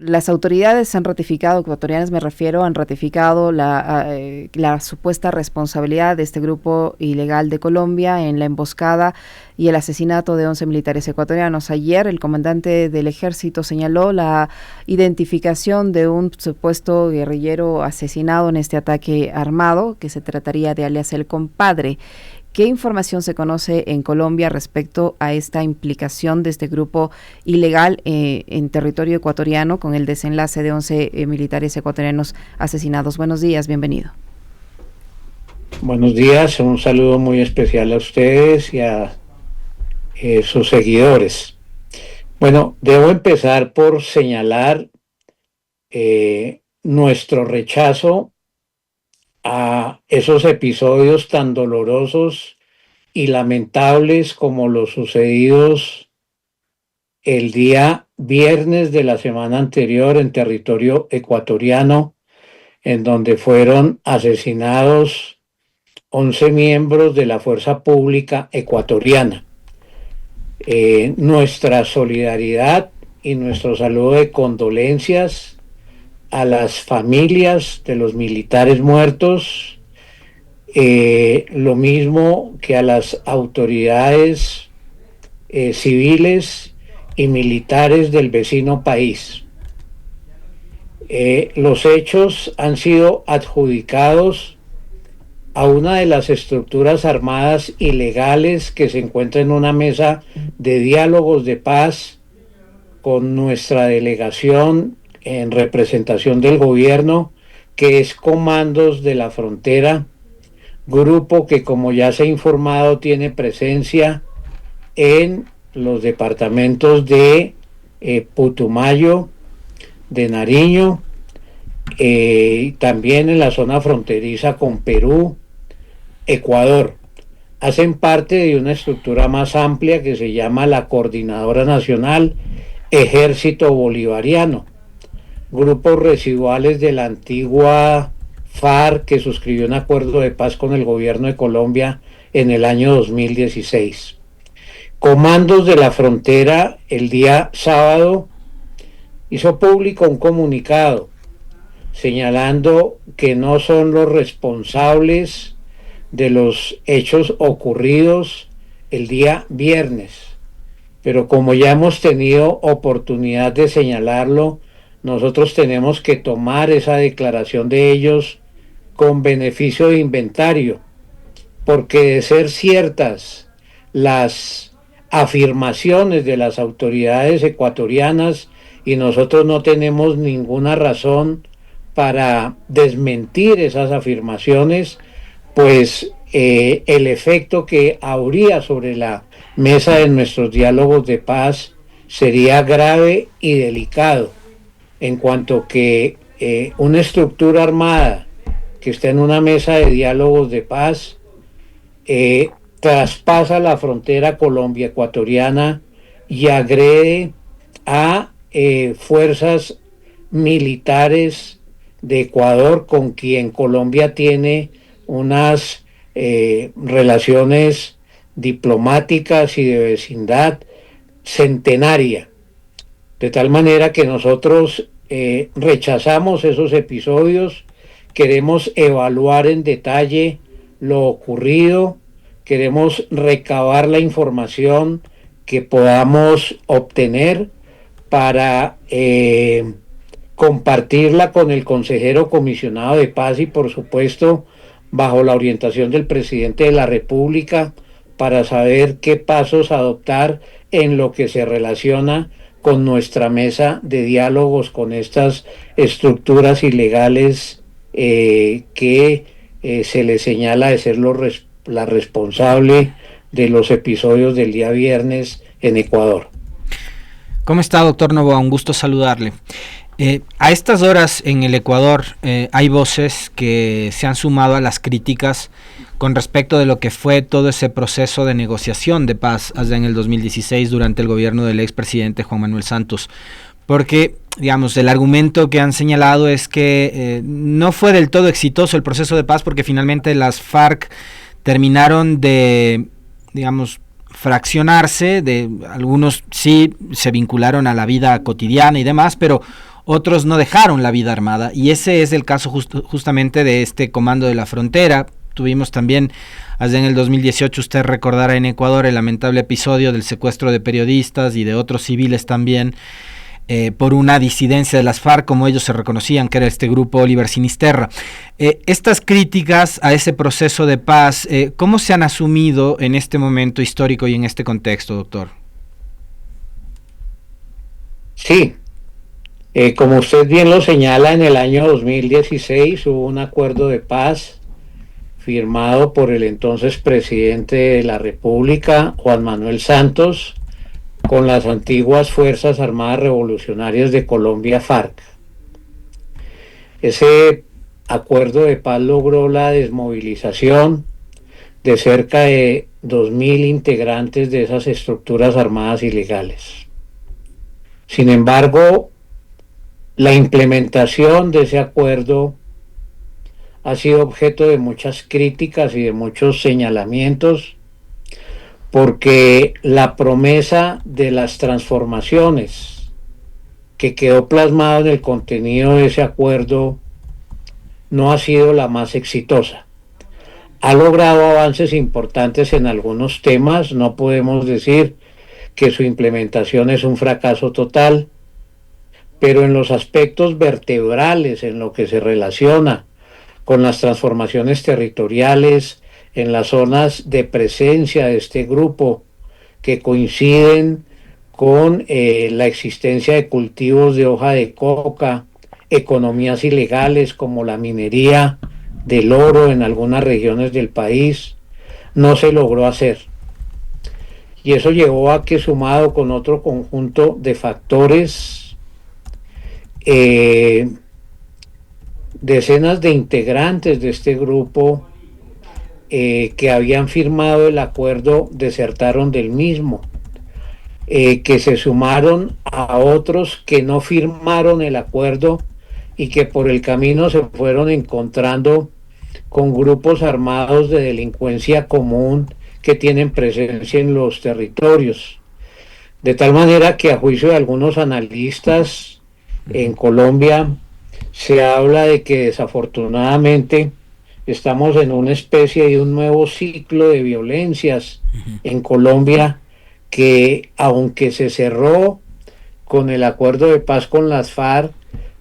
las autoridades han ratificado, ecuatorianas me refiero, han ratificado la supuesta responsabilidad de este grupo ilegal de Colombia en la emboscada y el asesinato de 11 militares ecuatorianos. Ayer el comandante del ejército señaló la identificación de un supuesto guerrillero asesinado en este ataque armado, que se trataría de alias El Compadre. ¿Qué información se conoce en Colombia respecto a esta implicación de este grupo ilegal en territorio ecuatoriano con el desenlace de 11 militares ecuatorianos asesinados? Buenos días, bienvenido. Buenos días, un saludo muy especial a ustedes y a sus seguidores. Bueno, debo empezar por señalar nuestro rechazo a esos episodios tan dolorosos y lamentables como los sucedidos el día viernes de la semana anterior en territorio ecuatoriano, en donde fueron asesinados 11 miembros de la fuerza pública ecuatoriana. Nuestra solidaridad y nuestro saludo de condolencias a las familias de los militares muertos, lo mismo que a las autoridades civiles y militares del vecino país. Los hechos han sido adjudicados a una de las estructuras armadas ilegales que se encuentra en una mesa de diálogos de paz con nuestra delegación en representación del gobierno, que es Comandos de la Frontera, grupo que, como ya se ha informado, tiene presencia en los departamentos de Putumayo, de Nariño, también en la zona fronteriza con Perú, Ecuador. Hacen parte de una estructura más amplia que se llama la Coordinadora Nacional Ejército Bolivariano, grupos residuales de la antigua FARC que suscribió un acuerdo de paz con el gobierno de Colombia en el año 2016. Comandos de la Frontera el día sábado hizo público un comunicado señalando que no son los responsables de los hechos ocurridos el día viernes, pero como ya hemos tenido oportunidad de señalarlo, nosotros tenemos que tomar esa declaración de ellos con beneficio de inventario, porque de ser ciertas las afirmaciones de las autoridades ecuatorianas, y nosotros no tenemos ninguna razón para desmentir esas afirmaciones, pues el efecto que habría sobre la mesa de nuestros diálogos de paz sería grave y delicado, en cuanto que una estructura armada que está en una mesa de diálogos de paz traspasa la frontera Colombia-ecuatoriana y agrede a fuerzas militares de Ecuador, con quien Colombia tiene unas relaciones diplomáticas y de vecindad centenaria, de tal manera que nosotros rechazamos esos episodios, queremos evaluar en detalle lo ocurrido, queremos recabar la información que podamos obtener para compartirla con el consejero comisionado de paz y, por supuesto, bajo la orientación del presidente de la República, para saber qué pasos adoptar en lo que se relaciona con nuestra mesa de diálogos con estas estructuras ilegales que se les señala de ser la responsable de los episodios del día viernes en Ecuador. ¿Cómo está, doctor Noboa? Un gusto saludarle. A estas horas en el Ecuador hay voces que se han sumado a las críticas con respecto de lo que fue todo ese proceso de negociación de paz allá en el 2016 durante el gobierno del expresidente Juan Manuel Santos, porque, digamos, el argumento que han señalado es que no fue del todo exitoso el proceso de paz, porque finalmente las FARC terminaron de, digamos, fraccionarse, de algunos sí se vincularon a la vida cotidiana y demás, pero otros no dejaron la vida armada, y ese es el caso justamente de este Comando de la Frontera. Tuvimos también, allá en el 2018, usted recordará en Ecuador el lamentable episodio del secuestro de periodistas y de otros civiles también, por una disidencia de las FARC, como ellos se reconocían, que era este grupo Oliver Sinisterra. Estas críticas a ese proceso de paz, ¿cómo se han asumido en este momento histórico y en este contexto, doctor? Sí, como usted bien lo señala, en el año 2016 hubo un acuerdo de paz firmado por el entonces presidente de la República, Juan Manuel Santos, con las antiguas Fuerzas Armadas Revolucionarias de Colombia, FARC. Ese acuerdo de paz logró la desmovilización de cerca de 2.000 integrantes de esas estructuras armadas ilegales. Sin embargo, la implementación de ese acuerdo ha sido objeto de muchas críticas y de muchos señalamientos, porque la promesa de las transformaciones que quedó plasmada en el contenido de ese acuerdo no ha sido la más exitosa. Ha logrado avances importantes en algunos temas, no podemos decir que su implementación es un fracaso total, pero en los aspectos vertebrales, en lo que se relaciona con las transformaciones territoriales, en las zonas de presencia de este grupo que coinciden con la existencia de cultivos de hoja de coca, economías ilegales como la minería del oro en algunas regiones del país, no se logró hacer. Y eso llevó a que, sumado con otro conjunto de factores, decenas de integrantes de este grupo que habían firmado el acuerdo desertaron del mismo, que se sumaron a otros que no firmaron el acuerdo y que por el camino se fueron encontrando con grupos armados de delincuencia común que tienen presencia en los territorios. De tal manera que, a juicio de algunos analistas en Colombia, se habla de que desafortunadamente estamos en una especie de un nuevo ciclo de violencias en Colombia, que aunque se cerró con el acuerdo de paz con las FARC,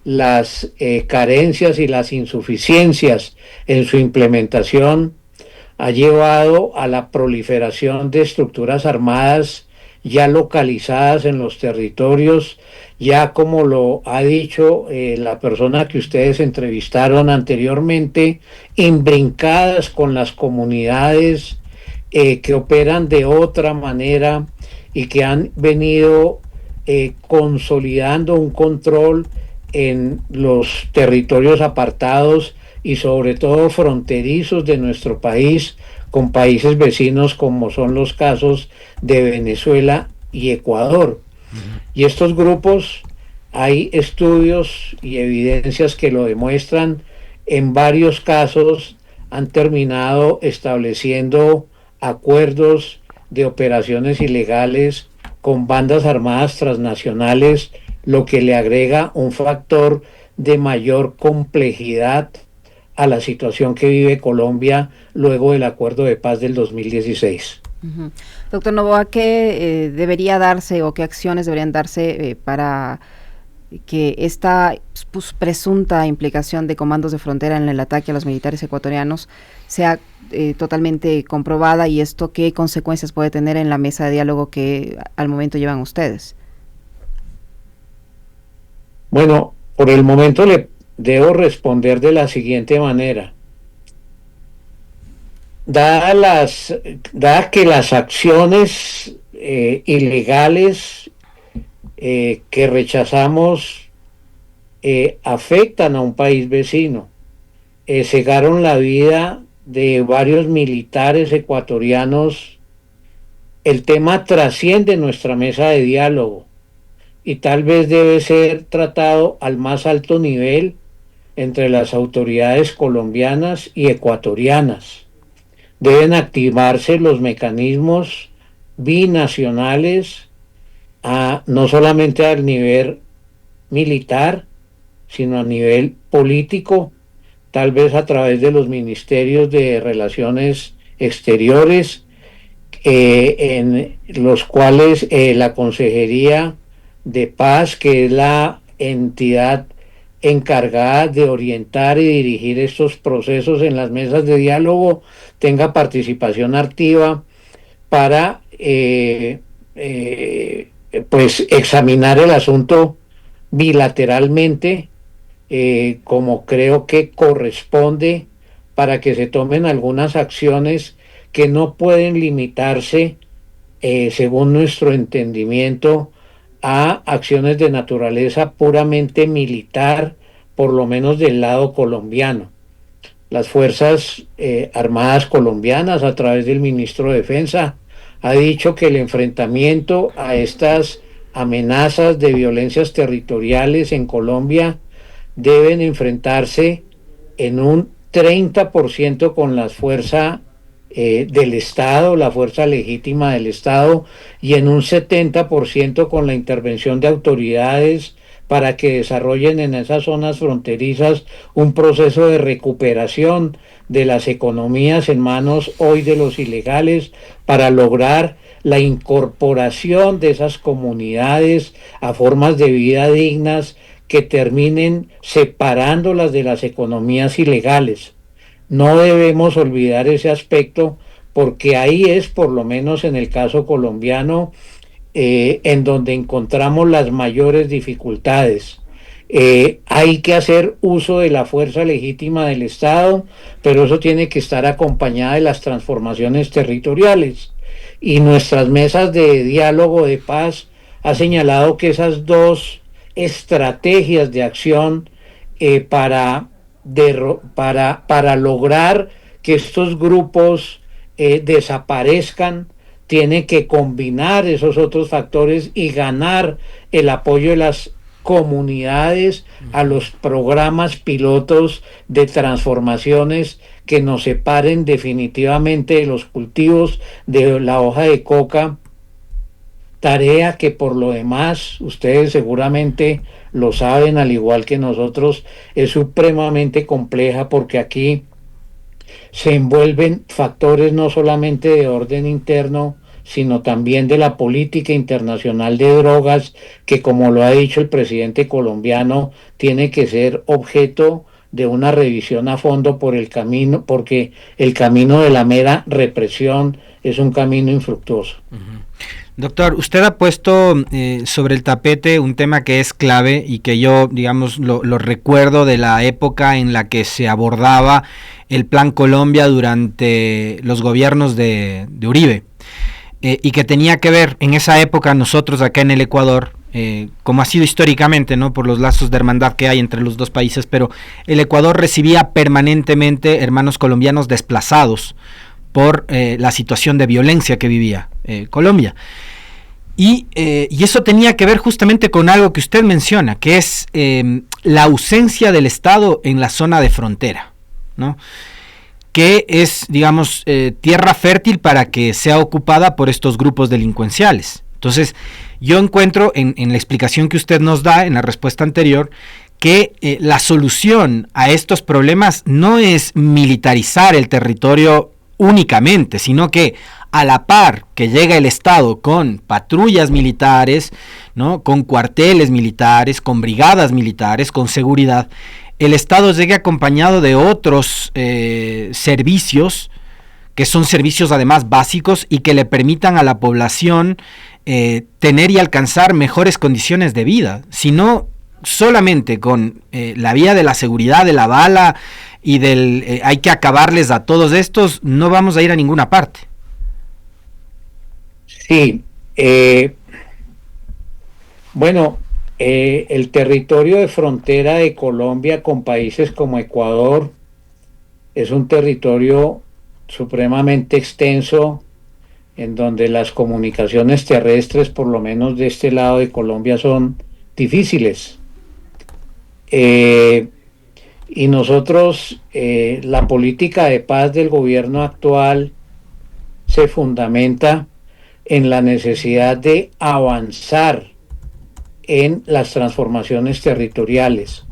las carencias y las insuficiencias en su implementación ha llevado a la proliferación de estructuras armadas ya localizadas en los territorios, ya como lo ha dicho la persona que ustedes entrevistaron anteriormente, imbrincadas con las comunidades que operan de otra manera y que han venido consolidando un control en los territorios apartados y sobre todo fronterizos de nuestro país con países vecinos, como son los casos de Venezuela y Ecuador. Y estos grupos, hay estudios y evidencias que lo demuestran, en varios casos han terminado estableciendo acuerdos de operaciones ilegales con bandas armadas transnacionales, lo que le agrega un factor de mayor complejidad a la situación que vive Colombia luego del acuerdo de paz del 2016. Doctor Noboa, ¿qué debería darse o qué acciones deberían darse para que esta presunta implicación de comandos de frontera en el ataque a los militares ecuatorianos sea totalmente comprobada, y esto qué consecuencias puede tener en la mesa de diálogo que al momento llevan ustedes? Bueno, por el momento le debo responder de la siguiente manera. Dada que las acciones ilegales que rechazamos afectan a un país vecino, cegaron la vida de varios militares ecuatorianos, el tema trasciende nuestra mesa de diálogo y tal vez debe ser tratado al más alto nivel entre las autoridades colombianas y ecuatorianas. Deben activarse los mecanismos binacionales, no solamente al nivel militar, sino a nivel político, tal vez a través de los ministerios de Relaciones Exteriores, en los cuales la Consejería de Paz, que es la entidad encargada de orientar y dirigir estos procesos en las mesas de diálogo, tenga participación activa para pues examinar el asunto bilateralmente, como creo que corresponde, para que se tomen algunas acciones que no pueden limitarse, según nuestro entendimiento, a acciones de naturaleza puramente militar, por lo menos del lado colombiano. Las Fuerzas Armadas colombianas, a través del ministro de Defensa, ha dicho que el enfrentamiento a estas amenazas de violencias territoriales en Colombia deben enfrentarse en un 30% con la fuerza del Estado, la fuerza legítima del Estado, y en un 70% con la intervención de autoridades para que desarrollen en esas zonas fronterizas un proceso de recuperación de las economías en manos hoy de los ilegales, para lograr la incorporación de esas comunidades a formas de vida dignas que terminen separándolas de las economías ilegales. No debemos olvidar ese aspecto, porque ahí es, por lo menos en el caso colombiano, en donde encontramos las mayores dificultades. Hay que hacer uso de la fuerza legítima del Estado, pero eso tiene que estar acompañado de las transformaciones territoriales. Y nuestras mesas de diálogo de paz ha señalado que esas dos estrategias de acción para lograr que estos grupos desaparezcan, tiene que combinar esos otros factores y ganar el apoyo de las comunidades a los programas pilotos de transformaciones que nos separen definitivamente de los cultivos de la hoja de coca, tarea que por lo demás, ustedes seguramente lo saben al igual que nosotros, es supremamente compleja, porque aquí se envuelven factores no solamente de orden interno, sino también de la política internacional de drogas, que, como lo ha dicho el presidente colombiano, tiene que ser objeto de una revisión a fondo por el camino, porque el camino de la mera represión es un camino infructuoso. Doctor, usted ha puesto sobre el tapete un tema que es clave y que yo, digamos, lo recuerdo de la época en la que se abordaba el Plan Colombia durante los gobiernos de Uribe. Y que tenía que ver en esa época nosotros acá en el Ecuador, como ha sido históricamente, ¿no?, por los lazos de hermandad que hay entre los dos países, pero el Ecuador recibía permanentemente hermanos colombianos desplazados por la situación de violencia que vivía Colombia. Y eso tenía que ver justamente con algo que usted menciona, que es la ausencia del Estado en la zona de frontera, ¿no?, que es, digamos, tierra fértil para que sea ocupada por estos grupos delincuenciales. Entonces, yo encuentro en la explicación que usted nos da, en la respuesta anterior, que la solución a estos problemas no es militarizar el territorio únicamente, sino que a la par que llega el Estado con patrullas militares, ¿no?, con cuarteles militares, con brigadas militares, con seguridad, el Estado llegue acompañado de otros servicios, que son servicios además básicos y que le permitan a la población tener y alcanzar mejores condiciones de vida, sino solamente con la vía de la seguridad, de la bala y del hay que acabarles a todos estos, no vamos a ir a ninguna parte. Sí, bueno, el territorio de frontera de Colombia con países como Ecuador es un territorio supremamente extenso, en donde las comunicaciones terrestres, por lo menos de este lado de Colombia, son difíciles. Y nosotros, la política de paz del gobierno actual se fundamenta en la necesidad de avanzar en las transformaciones territoriales.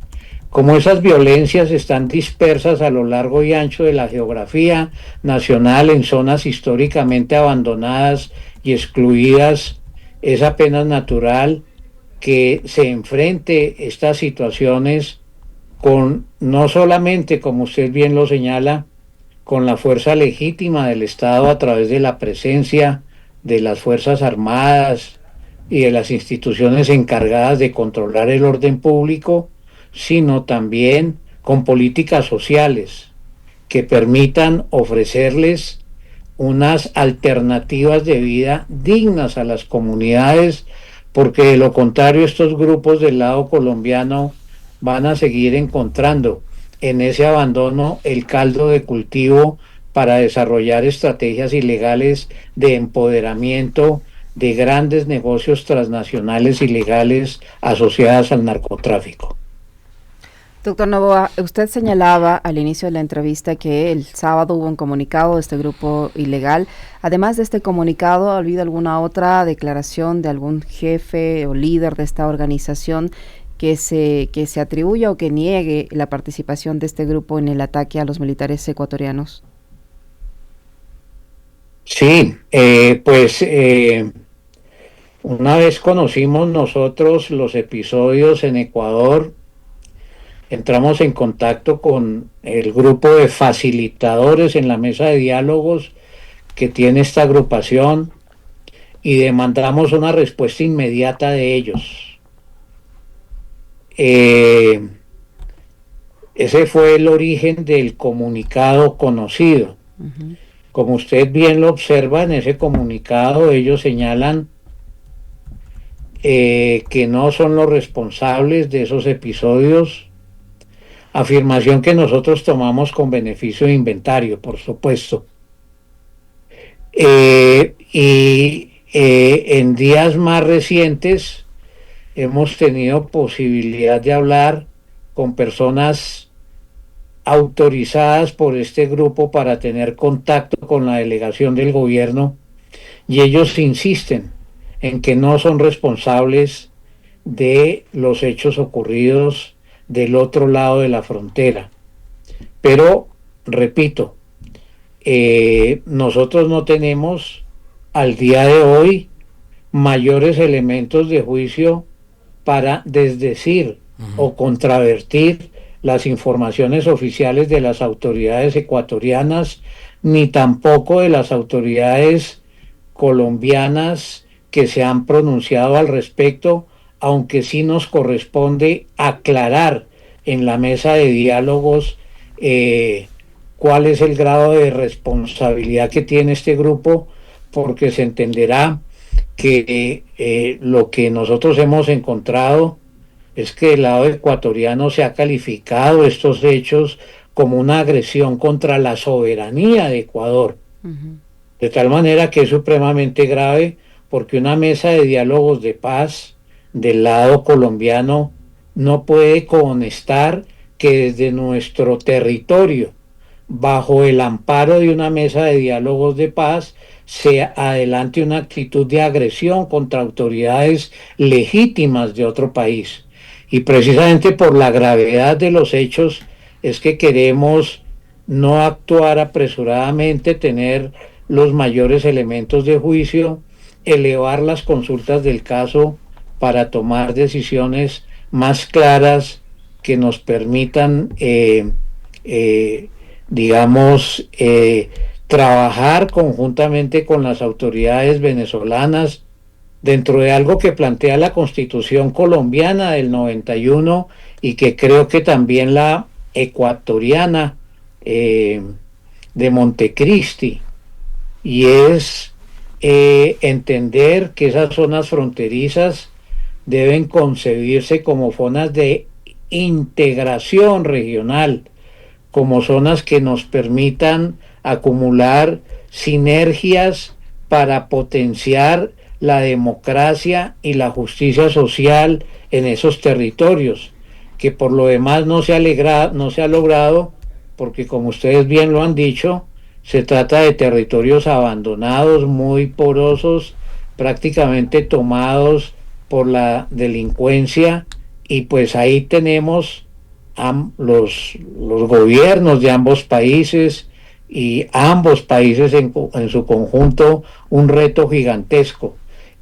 Como esas violencias están dispersas a lo largo y ancho de la geografía nacional en zonas históricamente abandonadas y excluidas, es apenas natural que se enfrente estas situaciones con no solamente, como usted bien lo señala, con la fuerza legítima del Estado a través de la presencia de las Fuerzas Armadas y de las instituciones encargadas de controlar el orden público, sino también con políticas sociales que permitan ofrecerles unas alternativas de vida dignas a las comunidades, porque de lo contrario estos grupos del lado colombiano van a seguir encontrando en ese abandono el caldo de cultivo para desarrollar estrategias ilegales de empoderamiento de grandes negocios transnacionales ilegales asociadas al narcotráfico. Doctor Novoa, usted señalaba al inicio de la entrevista que el sábado hubo un comunicado de este grupo ilegal. Además de este comunicado, ¿ha habido alguna otra declaración de algún jefe o líder de esta organización que se atribuya o que niegue la participación de este grupo en el ataque a los militares ecuatorianos? Sí, una vez conocimos nosotros los episodios en Ecuador, entramos en contacto con el grupo de facilitadores en la mesa de diálogos que tiene esta agrupación y demandamos una respuesta inmediata de ellos. Ese fue el origen del comunicado conocido. Uh-huh. Como usted bien lo observa, en ese comunicado ellos señalan que no son los responsables de esos episodios, afirmación que nosotros tomamos con beneficio de inventario, por supuesto. En días más recientes hemos tenido posibilidad de hablar con personas autorizadas por este grupo para tener contacto con la delegación del gobierno, y ellos insisten en que no son responsables de los hechos ocurridos del otro lado de la frontera. Pero, repito, nosotros no tenemos al día de hoy mayores elementos de juicio para desdecir o contravertir las informaciones oficiales de las autoridades ecuatorianas, ni tampoco de las autoridades colombianas que se han pronunciado al respecto, aunque sí nos corresponde aclarar en la mesa de diálogos cuál es el grado de responsabilidad que tiene este grupo, porque se entenderá que lo que nosotros hemos encontrado es que del lado ecuatoriano se ha calificado estos hechos como una agresión contra la soberanía de Ecuador. Uh-huh. De tal manera que es supremamente grave, porque una mesa de diálogos de paz del lado colombiano no puede cohonestar que desde nuestro territorio, bajo el amparo de una mesa de diálogos de paz, se adelante una actitud de agresión contra autoridades legítimas de otro país. Y precisamente por la gravedad de los hechos es que queremos no actuar apresuradamente, tener los mayores elementos de juicio, elevar las consultas del caso para tomar decisiones más claras que nos permitan, trabajar conjuntamente con las autoridades venezolanas dentro de algo que plantea la Constitución colombiana del 91 y que creo que también la ecuatoriana de Montecristi, y es entender que esas zonas fronterizas deben concebirse como zonas de integración regional, como zonas que nos permitan acumular sinergias para potenciar la democracia y la justicia social en esos territorios, que por lo demás no se ha logrado, porque como ustedes bien lo han dicho, se trata de territorios abandonados, muy porosos, prácticamente tomados por la delincuencia, y pues ahí tenemos los gobiernos de ambos países y ambos países en su conjunto un reto gigantesco.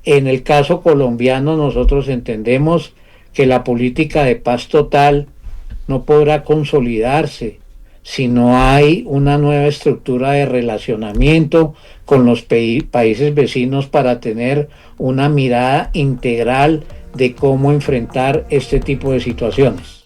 En el caso colombiano nosotros entendemos que la política de paz total no podrá consolidarse si no hay una nueva estructura de relacionamiento con los países vecinos para tener una mirada integral de cómo enfrentar este tipo de situaciones.